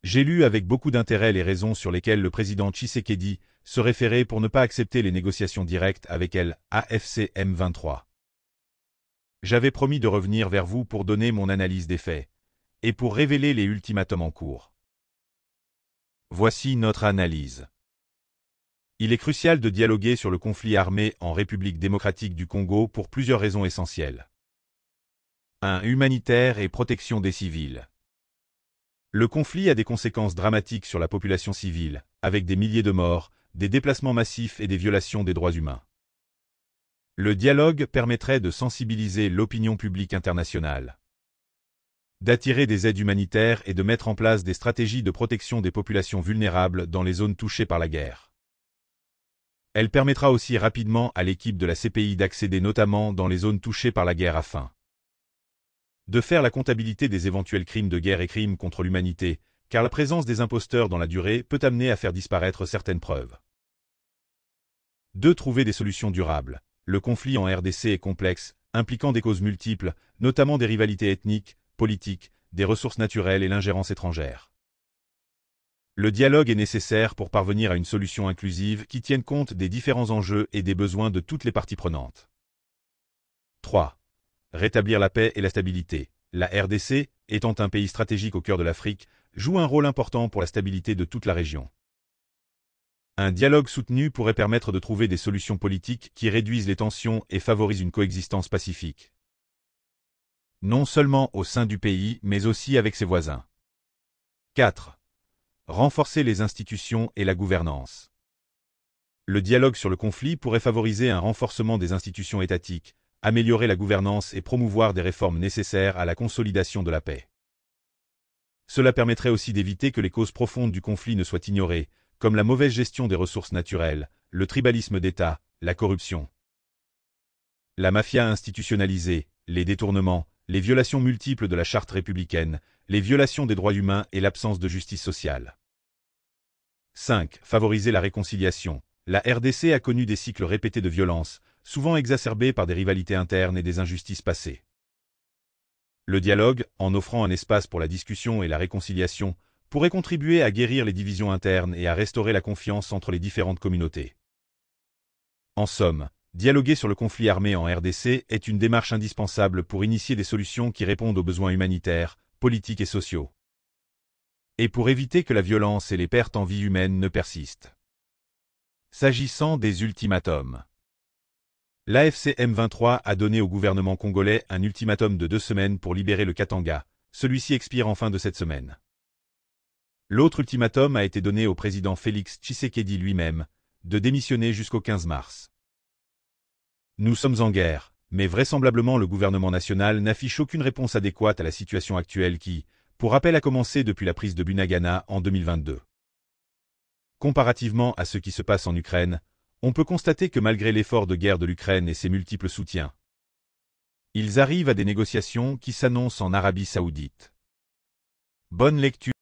J'ai lu avec beaucoup d'intérêt les raisons sur lesquelles le président Tshisekedi se référait pour ne pas accepter les négociations directes avec l'AFC M23. J'avais promis de revenir vers vous pour donner mon analyse des faits, et pour révéler les ultimatums en cours. Voici notre analyse. Il est crucial de dialoguer sur le conflit armé en République démocratique du Congo pour plusieurs raisons essentielles. 1. Humanitaire et protection des civils. Le conflit a des conséquences dramatiques sur la population civile, avec des milliers de morts, des déplacements massifs et des violations des droits humains. Le dialogue permettrait de sensibiliser l'opinion publique internationale, d'attirer des aides humanitaires et de mettre en place des stratégies de protection des populations vulnérables dans les zones touchées par la guerre. Elle permettra aussi rapidement à l'équipe de la CPI d'accéder notamment dans les zones touchées par la guerre afin de faire la comptabilité des éventuels crimes de guerre et crimes contre l'humanité, car la présence des imposteurs dans la durée peut amener à faire disparaître certaines preuves. 2. Trouver des solutions durables. Le conflit en RDC est complexe, impliquant des causes multiples, notamment des rivalités ethniques, politiques, des ressources naturelles et l'ingérence étrangère. Le dialogue est nécessaire pour parvenir à une solution inclusive qui tienne compte des différents enjeux et des besoins de toutes les parties prenantes. 3. Rétablir la paix et la stabilité. La RDC, étant un pays stratégique au cœur de l'Afrique, joue un rôle important pour la stabilité de toute la région. Un dialogue soutenu pourrait permettre de trouver des solutions politiques qui réduisent les tensions et favorisent une coexistence pacifique. Non seulement au sein du pays, mais aussi avec ses voisins. 4. Renforcer les institutions et la gouvernance. Le dialogue sur le conflit pourrait favoriser un renforcement des institutions étatiques, améliorer la gouvernance et promouvoir des réformes nécessaires à la consolidation de la paix. Cela permettrait aussi d'éviter que les causes profondes du conflit ne soient ignorées, comme la mauvaise gestion des ressources naturelles, le tribalisme d'État, la corruption, la mafia institutionnalisée, les détournements, les violations multiples de la charte républicaine, les violations des droits humains et l'absence de justice sociale. 5. Favoriser la réconciliation. La RDC a connu des cycles répétés de violence, souvent exacerbés par des rivalités internes et des injustices passées. Le dialogue, en offrant un espace pour la discussion et la réconciliation, pourrait contribuer à guérir les divisions internes et à restaurer la confiance entre les différentes communautés. En somme, dialoguer sur le conflit armé en RDC est une démarche indispensable pour initier des solutions qui répondent aux besoins humanitaires, politiques et sociaux, et pour éviter que la violence et les pertes en vie humaine ne persistent. S'agissant des ultimatums, l'AFC M23 a donné au gouvernement congolais un ultimatum de 2 semaines pour libérer le Katanga. Celui-ci expire en fin de cette semaine. L'autre ultimatum a été donné au président Félix Tshisekedi lui-même, de démissionner jusqu'au 15 mars. Nous sommes en guerre, mais vraisemblablement le gouvernement national n'affiche aucune réponse adéquate à la situation actuelle qui, pour rappel, a commencé depuis la prise de Bunagana en 2022. Comparativement à ce qui se passe en Ukraine, on peut constater que malgré l'effort de guerre de l'Ukraine et ses multiples soutiens, ils arrivent à des négociations qui s'annoncent en Arabie Saoudite. Bonne lecture.